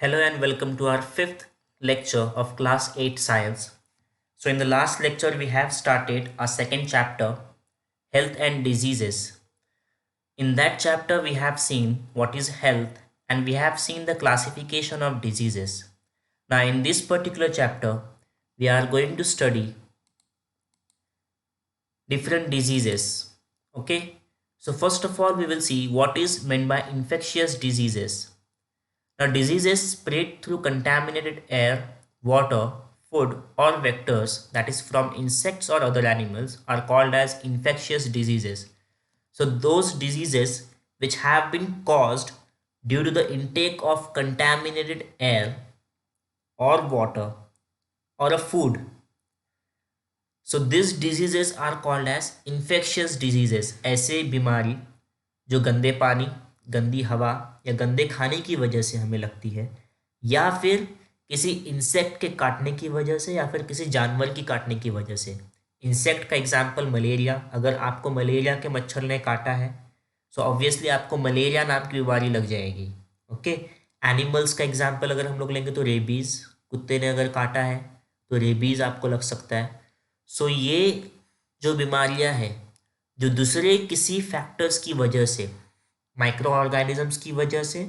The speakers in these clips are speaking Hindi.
Hello and welcome to our fifth lecture of class 8 science. So in the last lecture we have started our second chapter, health and diseases. In that chapter we have seen what is health and we have seen the classification of diseases. Now in this particular chapter we are going to study different diseases. Okay? So first of all we will see what is meant by infectious diseases. Now, diseases spread through contaminated air, water, food, or vectors, that is, from insects or other animals, are called as infectious diseases. So, those diseases which have been caused due to the intake of contaminated air or water or a food. So, these diseases are called as infectious diseases. ऐसे बीमारी जो गंदे पानी, गंदी हवा या गंदे खाने की वजह से हमें लगती है, या फिर किसी इंसेक्ट के काटने की वजह से, या फिर किसी जानवर की काटने की वजह से। इंसेक्ट का एग्जाम्पल मलेरिया। अगर आपको मलेरिया के मच्छर ने काटा है सो ऑब्वियसली आपको मलेरिया नाम की बीमारी लग जाएगी। ओके। एनिमल्स का एग्जाम्पल अगर हम लोग लेंगे तो रेबीज़, कुत्ते ने अगर काटा है तो रेबीज़ आपको लग सकता है। सो ये जो बीमारियां हैं जो दूसरे किसी फैक्टर्स की वजह से, माइक्रो ऑर्गेनिजम्स की वजह से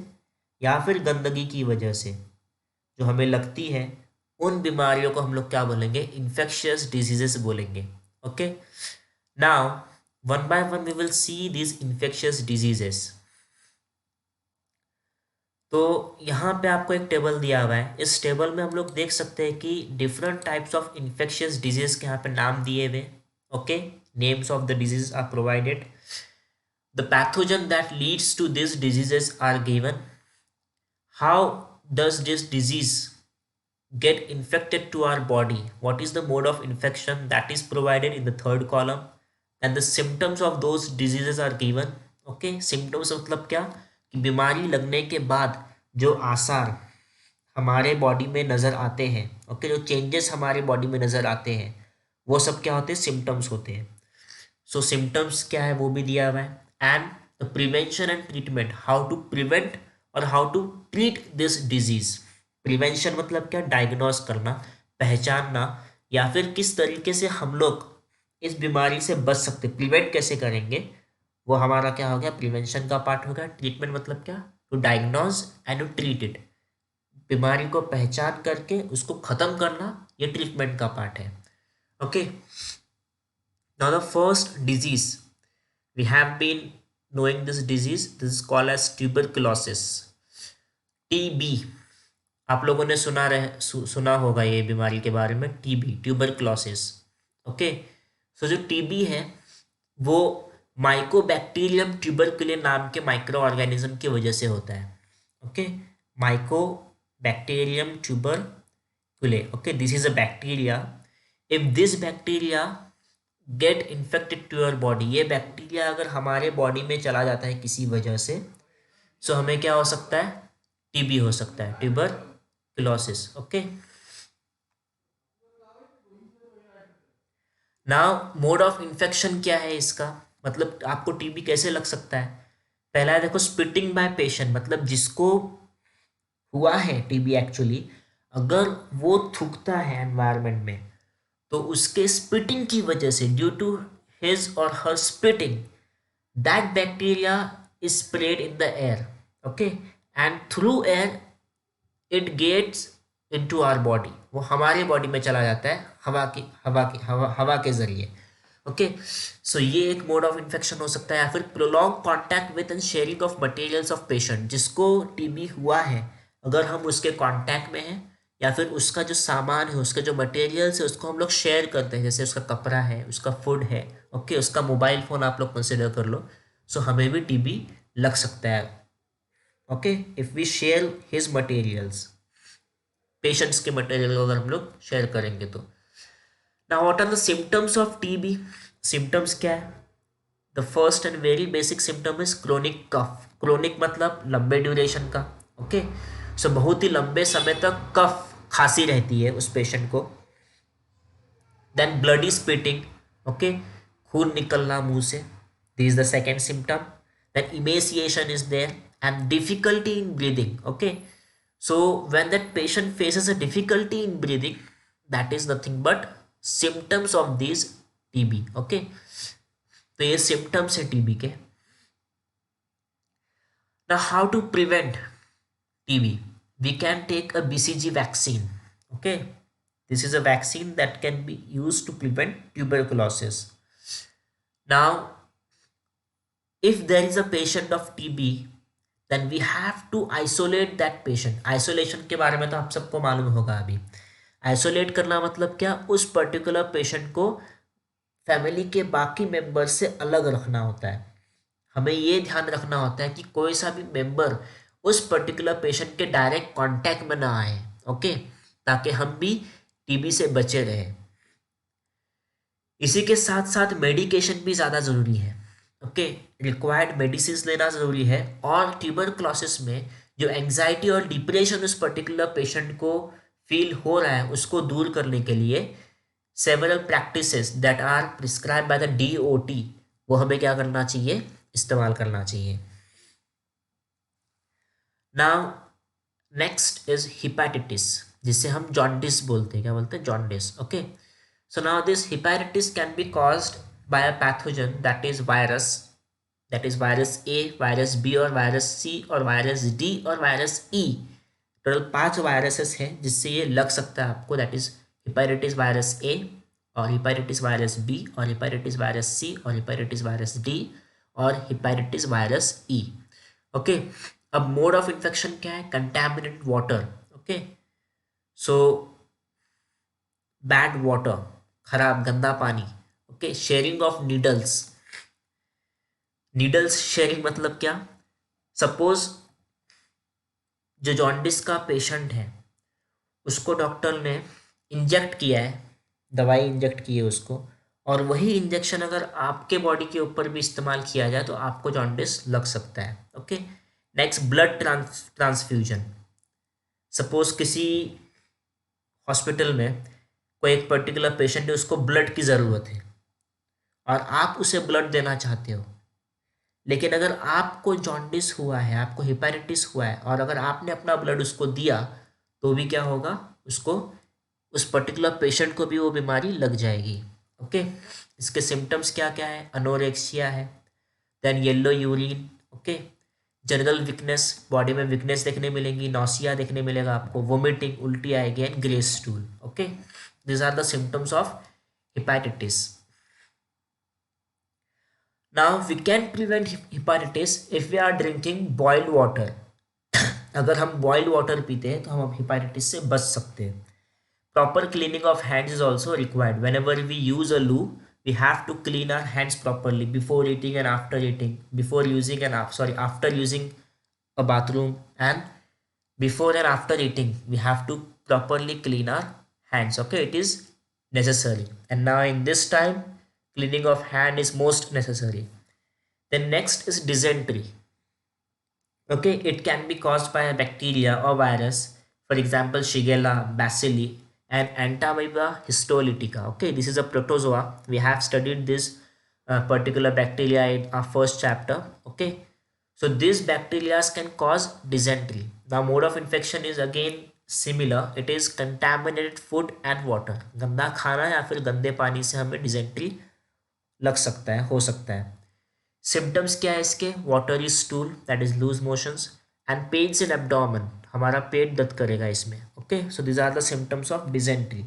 या फिर गंदगी की वजह से जो हमें लगती है, उन बीमारियों को हम लोग क्या बोलेंगे? इन्फेक्शियस डिजीजेस बोलेंगे। Okay. Now one by one we will see this infectious diseases. तो यहाँ पे आपको एक टेबल दिया हुआ है। इस टेबल में हम लोग देख सकते हैं कि different types of infectious disease के यहाँ पे नाम दिए हुए। Okay, names of the disease are provided, the pathogen that leads to these diseases are given, how does this disease get infected to our body, what is the mode of infection, that is provided in the third column, and the symptoms of those diseases are given. Okay, symptoms मतलब क्या कि बीमारी लगने के बाद जो आसार हमारे बॉडी में नज़र आते हैं, ओके, जो चेंजेस हमारे बॉडी में नज़र आते हैं, वो सब क्या होते हैं? सिम्टम्स होते हैं। सो सिम्टम्स क्या है वो भी दिया हुआ है, and the prevention and treatment, how to prevent और how to treat this disease. Prevention मतलब क्या? डायग्नोस करना, पहचानना, या फिर किस तरीके से हम लोग इस बीमारी से बच सकते, प्रिवेंट कैसे करेंगे, वो हमारा क्या हो गया? प्रिवेंशन का पार्ट हो गया। ट्रीटमेंट मतलब क्या? To diagnose and to treat it, बीमारी को पहचान करके उसको खत्म करना, ये ट्रीटमेंट का पार्ट है। Okay. Now the first disease we have been knowing this disease, this is called as tuberculosis, TB। आप लोगों ने सुना होगा ये बीमारी के बारे में, टीबी, ट्यूबरक्लोसिस। ओके। सो जो टीबी है वो माइकोबैक्टीरियम ट्यूबरकुले नाम के माइक्रो ऑर्गेनिज्म की वजह से होता है। Okay, mycobacterium tubercule. Okay, this is a bacteria. If this bacteria get infected to your body, ये बैक्टीरिया अगर हमारे बॉडी में चला जाता है किसी वजह से, सो हमें क्या हो सकता है? टीबी हो सकता है, tuberculosis. Okay. Now mode of infection क्या है इसका, मतलब आपको टीबी कैसे लग सकता है? पहला है देखो, स्पिटिंग बाय पेशेंट, मतलब जिसको हुआ है टीबी एक्चुअली, अगर वो थूकता है एनवायरनमेंट में तो उसके स्पिटिंग की वजह से, ड्यू टू हिज और her spitting, that bacteria is spread in the air. Okay, and through air it gets into our body, वो हमारे बॉडी में चला जाता है हवा के जरिए। ओके। सो ये एक मोड ऑफ इन्फेक्शन हो सकता है। या फिर prolong contact with and sharing of materials of patient, जिसको टीबी हुआ है अगर हम उसके कॉन्टैक्ट में हैं, या फिर उसका जो सामान है, उसके जो मटेरियल्स है, उसको हम लोग शेयर करते हैं, जैसे उसका कपड़ा है, उसका फूड है, ओके, उसका मोबाइल फ़ोन आप लोग कंसिडर कर लो, सो हमें भी टीबी लग सकता है। Okay, if we share his materials, patients के मटेरियल अगर हम लोग शेयर करेंगे तो। Now what are the symptoms of TB? Symptoms क्या है? The first and very basic symptom is chronic cough. Chronic मतलब लंबे ड्यूरेशन का। ओके, सो बहुत ही लंबे समय तक कफ, खांसी रहती है उस पेशेंट को। देन ब्लडी स्पिटिंग, ओके, खून निकलना मुंह से, this is the second symptom. Then emaciation is there and difficulty in breathing. Okay, So when that patient faces a difficulty in breathing, that is nothing but symptoms of these TB. Okay, तो ये symptoms है TB के. Now how to prevent TB? We can take a BCG vaccine. Okay, this is a vaccine that can be used to prevent tuberculosis. Now, if there is a patient of TB, then we have to isolate that patient. Isolation के बारे में तो आप सबको मालूम होगा अभी. आइसोलेट करना मतलब क्या? उस पर्टिकुलर पेशेंट को फैमिली के बाकी मेंबर से अलग रखना होता है. हमें ये ध्यान रखना होता है कि कोई सा भी मेंबर उस पर्टिकुलर पेशेंट के डायरेक्ट कांटेक्ट में ना आए. ओके, ताकि हम भी टीबी से बचे रहें. इसी के साथ साथ मेडिकेशन भी ज़्यादा ज़रूरी है. ओके, रिक्वायर्ड मेडिसिन लेना ज़रूरी है. और ट्यूबरक्लोसिस में जो एंजाइटी और डिप्रेशन उस पर्टिकुलर पेशेंट को फील हो रहा है, उसको दूर करने के लिए several practices that are prescribe by the DOT, वो हमें क्या करना चाहिए? इस्तेमाल करना चाहिए. नाउ नेक्स्ट इज हिपैटिटिस, जिसे हम जॉन्डिस बोलते हैं. क्या बोलते हैं? Jaundice. Okay, so now this hepatitis can be caused by a pathogen that is virus. That is virus A, virus B और वायरस C और वायरस D और वायरस E. टोटल 5 वायरसेस हैं जिससे ये लग सकता है आपको. That is hepatitis virus A और हिपैटिटिस वायरस B और हिपैटिटिस वायरस C और हिपैटिटिस वायरस D और हिपैटिटिस वायरस E. ओके, अब मोड ऑफ इन्फेक्शन क्या है? Contaminated water. Okay, so bad water, खराब गंदा पानी. Okay, sharing of needles. Needles sharing मतलब क्या? सपोज जो जॉन्डिस का पेशेंट है, उसको डॉक्टर ने इंजेक्ट किया है, दवाई इंजेक्ट की है उसको, और वही इंजेक्शन अगर आपके बॉडी के ऊपर भी इस्तेमाल किया जाए तो आपको जॉन्डिस लग सकता है. Okay, next blood transfusion. Suppose किसी हॉस्पिटल में कोई एक पर्टिकुलर पेशेंट है, उसको ब्लड की ज़रूरत है और आप उसे ब्लड देना चाहते हो. लेकिन अगर आपको जॉन्डिस हुआ है, आपको हेपेटाइटिस हुआ है, और अगर आपने अपना ब्लड उसको दिया, तो भी क्या होगा? उसको, उस पर्टिकुलर पेशेंट को भी वो बीमारी लग जाएगी. ओके, इसके सिम्टम्स क्या क्या है? अनोरेक्सिया है, then yellow urine. Okay, general weakness, body में वीकनेस देखने मिलेंगी, नौसिया देखने मिलेगा आपको, वोमिटिंग, उल्टी आएगी, and grey stool. Okay, this are the symptoms of hepatitis. Now we can prevent hepatitis if we are drinking boiled water. अगर हम बॉइल्ड वाटर पीते हैं तो हम हेपेटाइटिस से बच सकते हैं. Proper cleaning of hands is also required. Whenever we use a loo, we have to clean our hands properly before eating and after eating. Before using and after using a bathroom, and before and after eating, we have to properly clean our hands. Okay, it is necessary. And now in this time, cleaning of hand is most necessary. Then next is dysentery. Okay, it can be caused by a bacteria or virus, for example, Shigella, Bacilli, and Entamoeba histolytica. Okay, this is a protozoa. We have studied this particular bacteria in our first chapter. Okay, so these bacteria can cause dysentery. The mode of infection is again similar. It is contaminated food and water. गंदा खाना या फिर गंदे पानी से हमें dysentery लग सकता है, हो सकता है. सिम्टम्स क्या है इसके? Watery stool, that is loose motions, and pains in abdomen, हमारा पेट दर्द करेगा इसमें. Okay, so this are the symptoms of dysentery.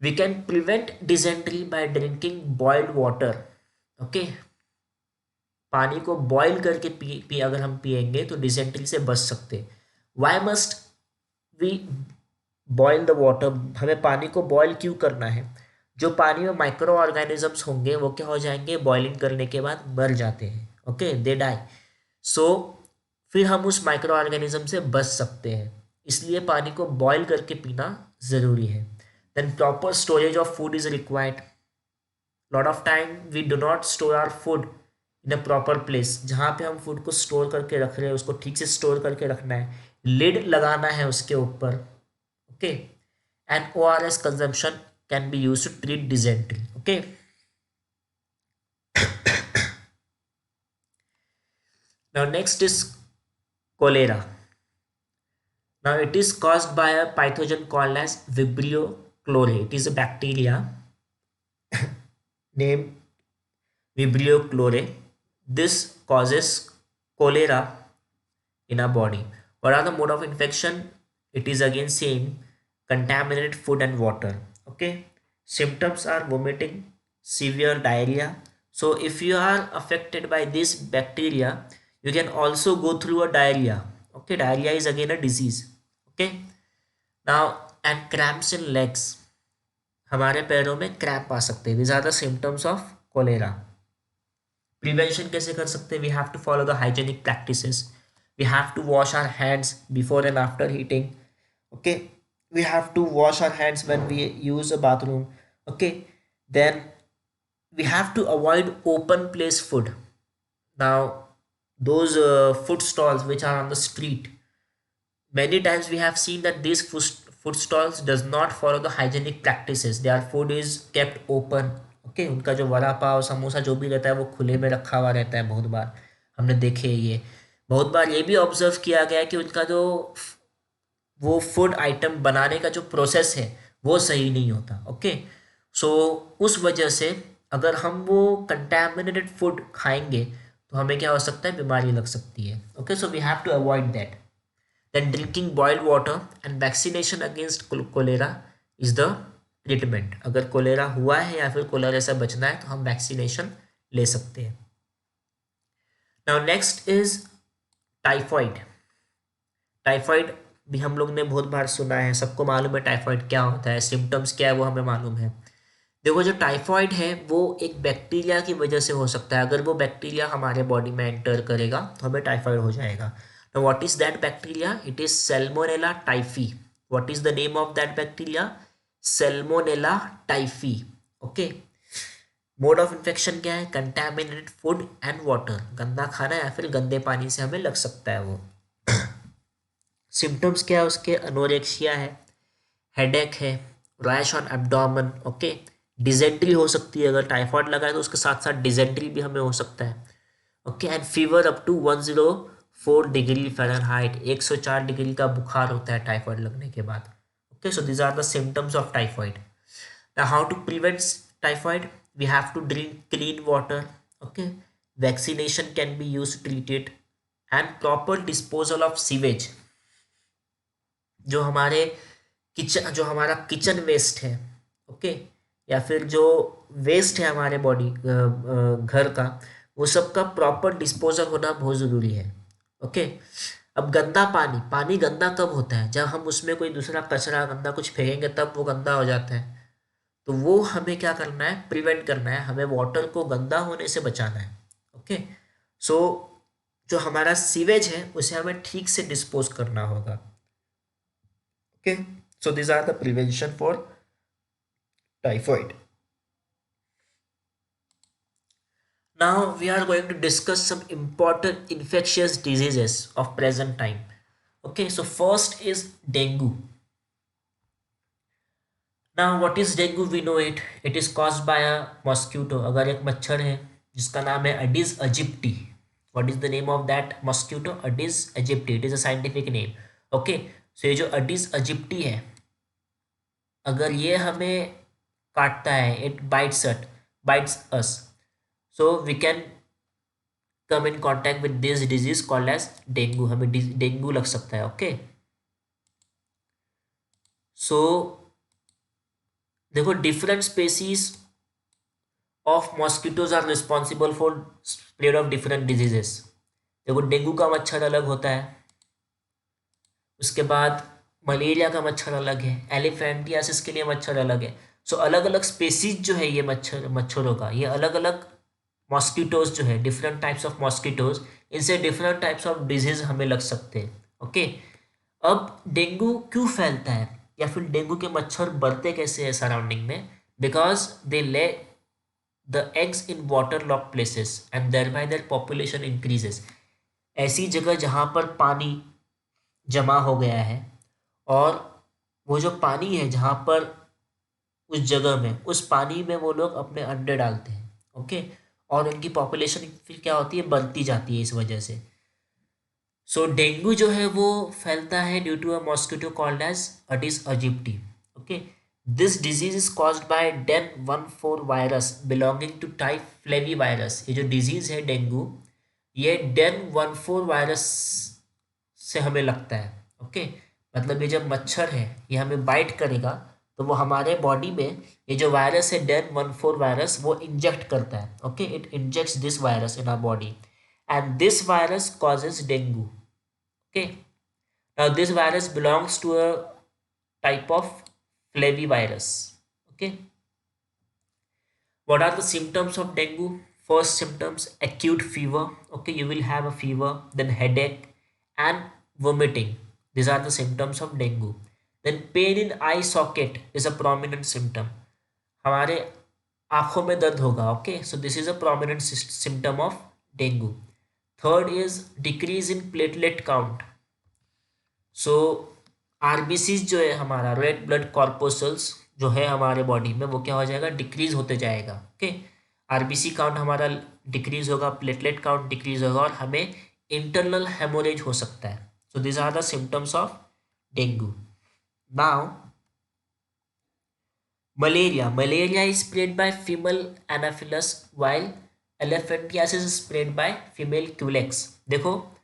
We can prevent dysentery by drinking boiled water. Okay, पानी को बॉयल करके पी अगर हम पिएंगे तो डिजेंट्री से बच सकते. Why must we boil the water? हमें पानी को बॉयल क्यों करना है? जो पानी में माइक्रो ऑर्गेनिजम्स होंगे वो क्या हो जाएंगे? बॉइलिंग करने के बाद मर जाते हैं. Okay, they die. सो फिर हम उस माइक्रो ऑर्गेनिज्म से बच सकते हैं, इसलिए पानी को बॉयल करके पीना ज़रूरी है. Then proper storage of food is required. Lot of time we do not store our food in a proper place. जहाँ पे हम फूड को स्टोर करके रख रहे हैं उसको ठीक से स्टोर करके रखना है, लिड लगाना है उसके ऊपर. Okay, and ORS consumption can be used to treat dysentery. Okay, now next is cholera. Now it is caused by a pathogen called as Vibrio chlore. It is a bacteria named Vibrio chlore. This causes cholera in our body. What are the mode of infection? It is again same, contaminated food and water. Okay. Symptoms are vomiting, severe diarrhea. So if you are affected by this bacteria, you can also go through a diarrhea. Okay, diarrhea is again a disease. Okay. Now and cramps in legs. हमारे पैरों में क्रैम्प आ सकते हैं. These are the symptoms of cholera. Prevention कैसे कर सकते हैं? We have to follow the hygienic practices. We have to wash our hands before and after eating. Okay, we have to wash our hands when we use a bathroom. Okay, then we have to avoid open place food. Now those food stalls which are on the street, many times we have seen that these food stalls does not follow the hygienic practices. Their food is kept open. Okay, उनका जो वड़ा पाव समोसा जो भी रहता है वो खुले में रखा हुआ रहता है. बहुत बार हमने देखे ये, बहुत बार ये भी ऑब्जर्व किया गया है कि उनका जो वो फूड आइटम बनाने का जो प्रोसेस है वो सही नहीं होता. ओके, सो उस वजह से अगर हम वो कंटेमिनेटेड फूड खाएंगे तो हमें क्या हो सकता है? बीमारी लग सकती है. Okay, so we have to avoid that. Then drinking boiled water and vaccination against cholera is the treatment. अगर कोलेरा हुआ है या फिर कोलेरा से बचना है तो हम वैक्सीनेशन ले सकते हैं. Now next is typhoid. Typhoid भी हम लोग ने बहुत बार सुना है, सबको मालूम है टाइफॉइड क्या होता है, सिम्टम्स क्या है वो हमें मालूम है. देखो, जो टाइफॉइड है वो एक बैक्टीरिया की वजह से हो सकता है. अगर वो बैक्टीरिया हमारे बॉडी में एंटर करेगा तो हमें टाइफॉइड हो जाएगा. Now, what is that bacteria? It is Salmonella typhi. What is the name of that bacteria? Salmonella typhi. Okay. Mode of infection क्या है? Contaminated food and water. गंदा खाना या फिर गंदे पानी से हमें लग सकता है वो. Symptoms क्या है उसके? Anorexia है, headache है, rash on abdomen. Okay. Dysentery हो सकती है. अगर टाइफॉइड लगा है तो उसके साथ साथ डिजेंट्री भी हमें हो सकता है. Okay, and fever up to 104 degree Fahrenheit. 104 degree का बुखार होता है टाइफॉइड लगने के बाद. Okay, so these are the symptoms of typhoid. Now how to prevent typhoid? We have to drink clean water. Okay, vaccination can be use to treat it, and proper disposal of sewage. जो हमारे जो हमारा किचन वेस्ट है, ओके, या फिर जो वेस्ट है हमारे बॉडी घर का, वो सब का प्रॉपर डिस्पोजल होना बहुत ज़रूरी है. ओके, अब गंदा पानी. पानी गंदा कब होता है? जब हम उसमें कोई दूसरा कचरा गंदा कुछ फेंकेंगे तब वो गंदा हो जाता है. तो वो हमें क्या करना है? प्रिवेंट करना है. हमें वाटर को गंदा होने से बचाना है. ओके, सो जो हमारा सीवेज है उसे हमें ठीक से डिस्पोज करना होगा. Okay, so this are the prevention for typhoid. Now we are going to discuss some important infectious diseases of present time. Okay, so first is dengue. Now what is dengue? We know it. It is caused by a mosquito. अगर एक मच्छर है जिसका नाम है Aedes aegypti. What is the name of that mosquito? Aedes aegypti. It is a scientific name. Okay, so ये जो Aedes aegypti है, अगर ये हमें काटता है, it bites us. So we can come in contact with this disease called as dengue. हमें डेंगू लग सकता है. ओके, सो देखो, different species of mosquitoes are responsible for spread of different diseases. देखो, डेंगू का मच्छर अलग होता है, उसके बाद मलेरिया का मच्छर अलग है, एलिफेंटियासिस के लिए मच्छर अलग है. सो अलग अलग स्पेसीज जो है ये मच्छरों का, ये अलग अलग मॉस्किटोज जो है, डिफरेंट टाइप्स ऑफ मॉस्किटोज, इनसे डिफरेंट टाइप्स ऑफ डिजीज हमें लग सकते हैं. ओके, अब डेंगू क्यों फैलता है या फिर डेंगू के मच्छर बढ़ते कैसे हैं सराउंडिंग में? Because they lay the eggs in water logged places and there by their population increases. ऐसी जगह जहाँ पर पानी जमा हो गया है और वो जो पानी है जहाँ पर उस जगह में, उस पानी में वो लोग अपने अंडे डालते हैं. ओके, और उनकी पॉपुलेशन फिर क्या होती है? बढ़ती जाती है इस वजह से. सो डेंगू जो है वो फैलता है due to a mosquito called as aedes aegypti. Okay, this disease is caused by den 14 virus belonging to type flavivirus. ये जो डिजीज है डेंगू, ये डेन 14 वायरस से हमें लगता है। ओके, मतलब ये जब मच्छर है ये हमें बाइट करेगा तो वो हमारे बॉडी में ये जो वायरस है डेन 14 वायरस वो इंजेक्ट करता है। Okay, it injects this virus in our body and this virus causes dengue. Okay, now this virus belongs to a type of flavivirus. Okay, what are the symptoms of dengue? First symptoms, acute fever. Okay, you will have a fever, then headache and vomiting. These are the symptoms of dengue. Then pain in eye socket is a prominent symptom. हमारे आंखों में दर्द होगा। Okay, so this is a prominent symptom of dengue. Third is decrease in platelet count. So RBCs जो है हमारा रेड ब्लड कॉर्पोसल्स जो है हमारे बॉडी में वो क्या हो जाएगा, डिक्रीज होते जाएगा। ओके, आरबीसी काउंट हमारा डिक्रीज होगा, प्लेटलेट काउंट डिक्रीज होगा और हमें इंटरनल हेमोरेज हो सकता है। So this are the symptoms of dengue. Now malaria is spread by female anaphylaxis while elephantiasis is spread by female culex। देखो,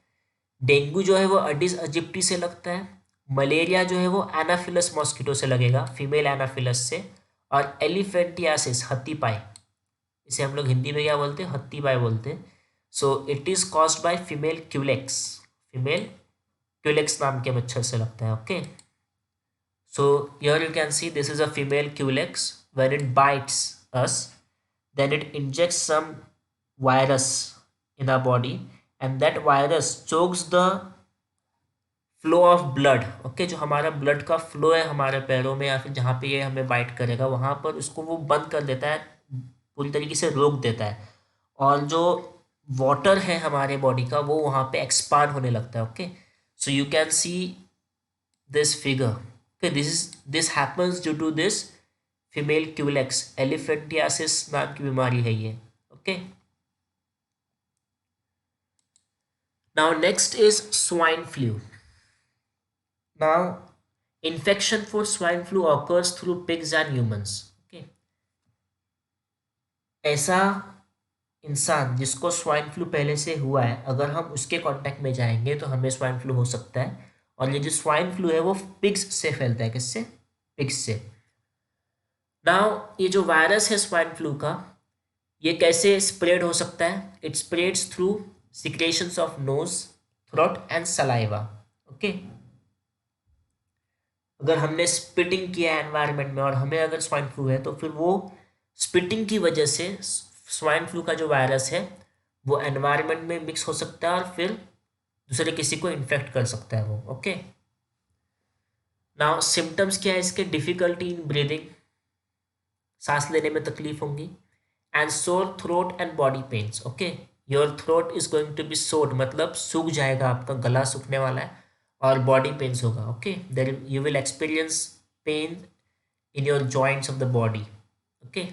डेंगू जो है वो अडिस अजिप्टी से लगता है, मलेरिया जो है वो एनाफिलस मॉस्किटो से लगेगा, फीमेल एनाफिलस से, और एलिफेंटियासिस हत्ती पाई, इसे हम लोग हिंदी में क्या बोलते हैं, हत्ती पाई बोलते हैं। So it is caused by female Culex नाम के मच्छर से लगता है। Okay, so here you can see this is a female culex. When it bites us, then it injects some virus in our body and that virus chokes the flow of blood. Okay, जो हमारा ब्लड का फ्लो है हमारे पैरों में या फिर जहाँ पे ये हमें बाइट करेगा वहाँ पर उसको वो बंद कर देता है, पूरी तरीके से रोक देता है, और जो वाटर है हमारे बॉडी का वो वहाँ पे एक्सपांड होने लगता है। Okay, so you can see this figure. Okay, this happens due to this female Culex, elephantiasis नाम की बीमारी है ये। Okay, now next is swine flu. Now, infection for swine flu occurs through pigs and humans. Okay. ऐसा इंसान जिसको स्वाइन फ्लू पहले से हुआ है, अगर हम उसके कांटेक्ट में जाएंगे तो हमें स्वाइन फ्लू हो सकता है। और ये जो स्वाइन फ्लू है वो पिग्स से फैलता है। किससे? पिग्स से। नाउ ये जो वायरस है स्वाइन फ्लू का, ये कैसे स्प्रेड हो सकता है? It spreads through secretions of nose, throat and saliva. Okay, अगर हमने स्पिटिंग किया एनवायरनमेंट में और हमें अगर स्वाइन फ्लू है तो फिर वो स्पिटिंग की वजह से स्वाइन फ्लू का जो वायरस है वो एनवायरनमेंट में मिक्स हो सकता है और फिर दूसरे किसी को इन्फेक्ट कर सकता है वो। ओके, नाउ सिम्टम्स क्या है इसके? डिफिकल्टी इन ब्रीदिंग, सांस लेने में तकलीफ होंगी, and sore throat and body pains. Okay, your throat is going to be sored, मतलब सूख जाएगा, आपका गला सूखने वाला है, और बॉडी पेन्स होगा। Okay, there you will experience pain in your joints of the body। Okay,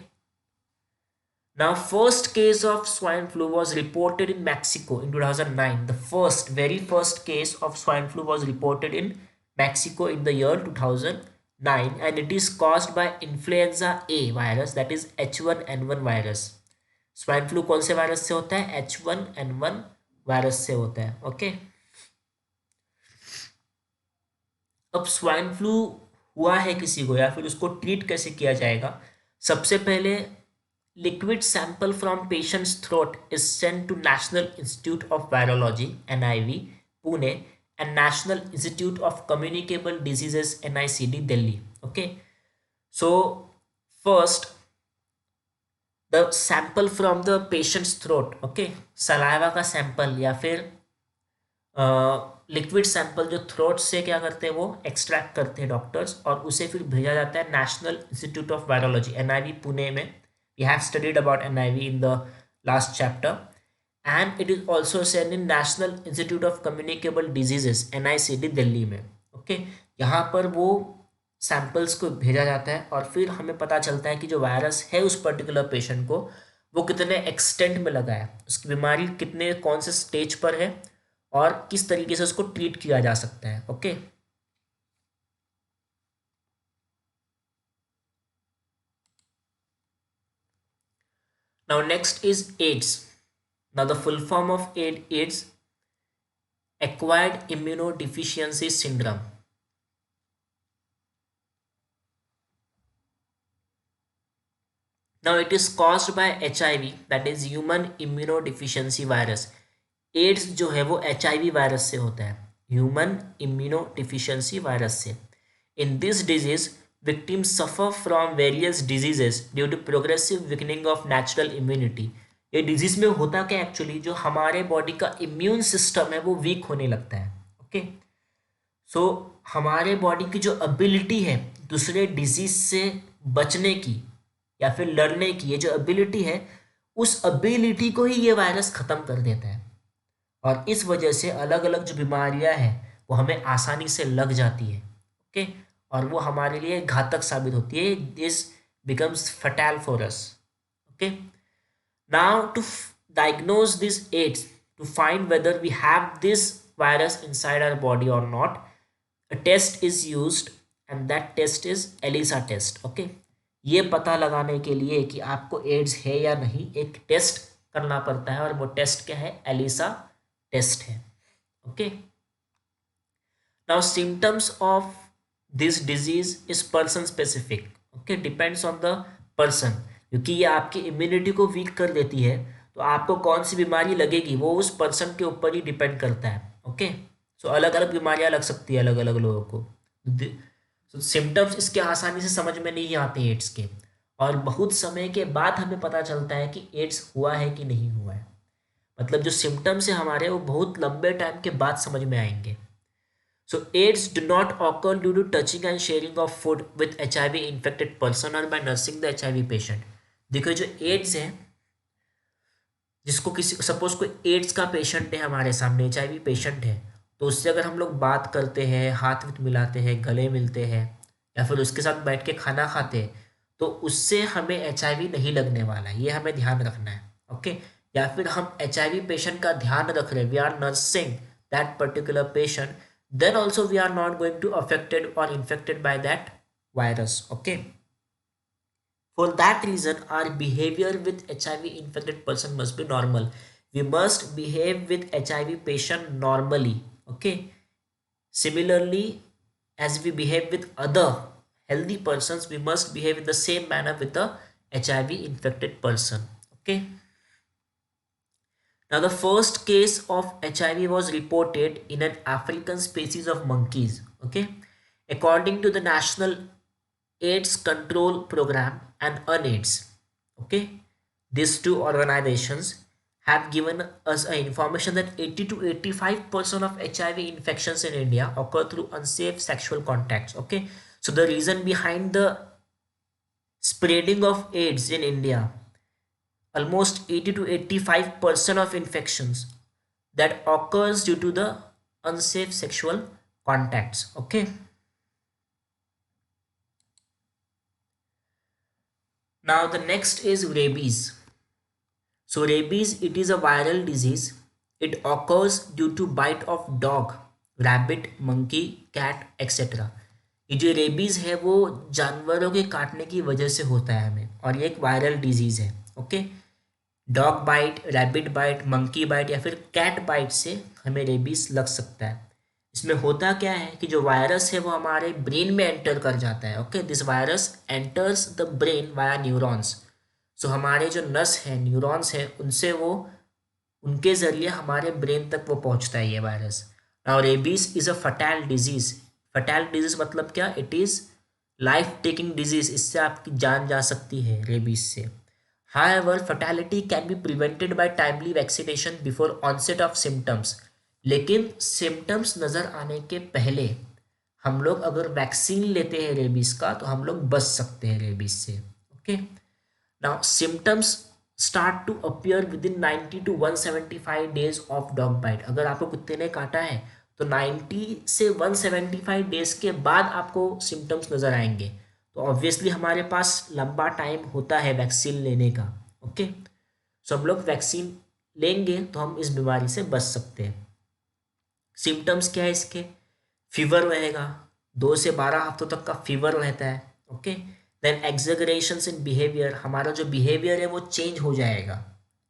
now first case of swine flu was reported in Mexico in 2009। The very first case of swine flu was reported in Mexico in the year 2009 and it is caused by influenza A virus, that is H1N1 virus। Swine flu कौन से वायरस से होता है? H1N1 वायरस से होता है। ओके, अब स्वाइन फ्लू हुआ है किसी को या फिर उसको ट्रीट कैसे किया जाएगा? सबसे पहले liquid sample from patients throat is sent to National institute of virology NIV Pune and National institute of communicable diseases NICD Delhi. Okay, so first the sample from the patients throat, okay, saliva का सैंपल या फिर लिक्विड सैंपल जो थ्रोट से क्या करते हैं वो एक्सट्रैक्ट करते हैं डॉक्टर्स, और उसे फिर भेजा जाता है national institute of virology NIV Pune में। We have studied about NIV in the last chapter and it is also send in national institute of communicable diseases NICD Delhi में। ओके, यहाँ पर वो सैंपल्स को भेजा जाता है और फिर हमें पता चलता है कि जो वायरस है उस पर्टिकुलर पेशेंट को वो कितने एक्सटेंट में लगा है, उसकी बीमारी कितने कौन से स्टेज पर है, और किस तरीके से उसको ट्रीट किया जा सकता है। Okay, now next is AIDS. Now the full form of AIDS, acquired immunodeficiency syndrome. Now it is caused by HIV, that is human immunodeficiency virus. AIDS जो है वो HIV वायरस से होता है, ह्यूमन इम्यूनोडिफिशियंसी वायरस से। In this disease victims suffer from various diseases due to progressive weakening of natural immunity. ये डिजीज में होता क्या एक्चुअली, जो हमारे बॉडी का इम्यून सिस्टम है वो वीक होने लगता है। ओके, सो हमारे बॉडी की जो एबिलिटी है दूसरे डिजीज से बचने की या फिर लड़ने की, ये जो एबिलिटी है उस एबिलिटी को ही ये वायरस ख़त्म कर देता है। और इस वजह से अलग अलग जो बीमारियां हैं वो हमें आसानी से लग जाती है। ओके, और वो हमारे लिए घातक साबित होती है। This becomes fatal for us. Okay, now to diagnose this AIDS, to find whether we have this virus inside our body or not, a test is used and that test is ELISA test. Okay, ये पता लगाने के लिए कि आपको एड्स है या नहीं एक टेस्ट करना पड़ता है, और वो टेस्ट क्या है, एलिसा टेस्ट है। Okay, now symptoms of this disease is person specific. Okay, depends on the person, क्योंकि ये आपकी इम्यूनिटी को वीक कर देती है, तो आपको कौन सी बीमारी लगेगी वो उस पर्सन के ऊपर ही डिपेंड करता है। ओके, सो अलग अलग बीमारियां लग सकती है अलग अलग लोगों को। सिम्टम्स इसके आसानी से समझ में नहीं आते एड्स के, और बहुत समय के बाद हमें पता चलता है कि एड्स हुआ है कि नहीं हुआ है। मतलब जो सिम्टम्स है हमारे वो बहुत लंबे टाइम के बाद समझ में आएंगे। So AIDS do not occur due to touching and sharing of food with HIV infected person और by nursing the HIV patient. देखो जो एड्स है, जिसको किसी सपोज कोई एड्स का पेशेंट है हमारे सामने, HIV पेशेंट है, तो उससे अगर हम लोग बात करते हैं, हाथ विथ मिलाते हैं, गले मिलते हैं, या फिर उसके साथ बैठ के खाना खाते हैं, तो उससे हमें HIV नहीं लगने वाला है, ये हमें ध्यान रखना है। ओके, या फिर हम HIV पेशेंट का ध्यान रख रहे हैं, we are nursing that particular patient, then also we are not going to affected or infected by that virus. Okay, for that reason our behavior with HIV infected person must be normal. We must behave with HIV patient normally. Okay, similarly as we behave with other healthy persons, we must behave in the same manner with the HIV infected person. Okay, now the first case of HIV was reported in an African species of monkeys. Okay, according to the National AIDS Control Program and UNAIDS. Okay, these two organizations have given us a information that 80 to 85% of HIV infections in India occur through unsafe sexual contacts. Okay, so the reason behind the spreading of AIDS in India, almost 80 to 85% of infections that occurs due to the unsafe sexual contacts. Okay, now the next is rabies. So rabies, it is a viral disease. It occurs due to bite of dog, rabbit, monkey, cat, etc. ये जो रेबीज है वो जानवरों के काटने की वजह से होता है हमें, और ये एक वायरल डिजीज है। Okay, dog bite, rabbit bite, monkey bite या फिर कैट बाइट से हमें रेबीज लग सकता है। इसमें होता क्या है कि जो वायरस है वो हमारे ब्रेन में एंटर कर जाता है। Okay, this virus enters the brain via neurons. So हमारे जो नस है, न्यूरॉन्स है, उनसे वो उनके ज़रिए हमारे ब्रेन तक वो पहुंचता है ये virus. Now rabies is a fatal disease. Fatal disease मतलब क्या, it is life taking disease, इससे आपकी जान जा सकती है रेबीज से। However, fatality can be prevented by timely vaccination before onset of symptoms. लेकिन सिम्टम्स नज़र आने के पहले हम लोग अगर वैक्सीन लेते हैं रेबीज का, तो हम लोग बच सकते हैं रेबीज से। Okay, now symptoms start to appear within 90 to 175 days of dog bite. अगर आपको कुत्ते ने काटा है तो 90 से 175 डेज के बाद आपको सिम्टम्स नज़र आएंगे। तो ऑब्वियसली हमारे पास लंबा टाइम होता है वैक्सीन लेने का। ओके, सो हम लोग वैक्सीन लेंगे तो हम इस बीमारी से बच सकते हैं। सिम्टम्स क्या है इसके? फीवर रहेगा, 2 से 12 हफ्तों तक का फीवर रहता है, okay. Then exaggerations in behaviour, हमारा जो बिहेवियर है वो चेंज हो जाएगा,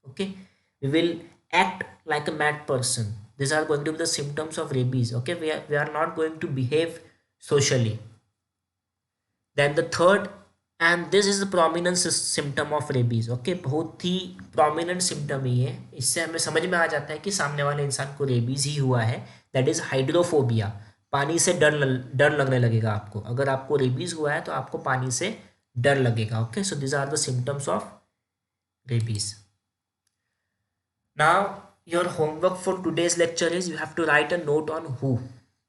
okay. We will act like a mad person, these are going to be the symptoms of rabies, okay. We are not going to behave socially. Then the third, and this is the prominent symptom of rabies, okay. बहुत ही prominent symptom ही है, इससे हमें समझ में आ जाता है कि सामने वाले इंसान को रेबीज ही हुआ है। दैट इज हाइड्रोफोबिया, पानी से डर लगने लगेगा आपको। अगर आपको रेबीज हुआ है तो आपको पानी से डर लगेगा, okay. So this are the symptoms of rabies. Now your homework for today's lecture is you have to write a note on हु,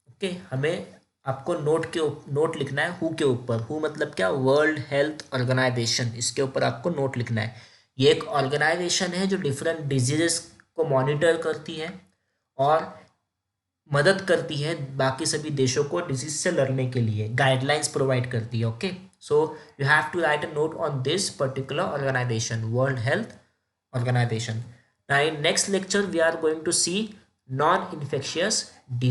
ओके। हमें आपको नोट लिखना है हु के ऊपर। हु मतलब क्या? वर्ल्ड हेल्थ ऑर्गेनाइजेशन, इसके ऊपर आपको नोट लिखना है। ये एक ऑर्गेनाइजेशन है जो डिफरेंट डिजीजेस को मॉनिटर करती है और मदद करती है बाकी सभी देशों को डिजीज से लड़ने के लिए, गाइडलाइंस प्रोवाइड करती है, okay. So you have to write a note on this particular organisation, World Health Organisation. Now in next lecture we are going to see non infectious disease.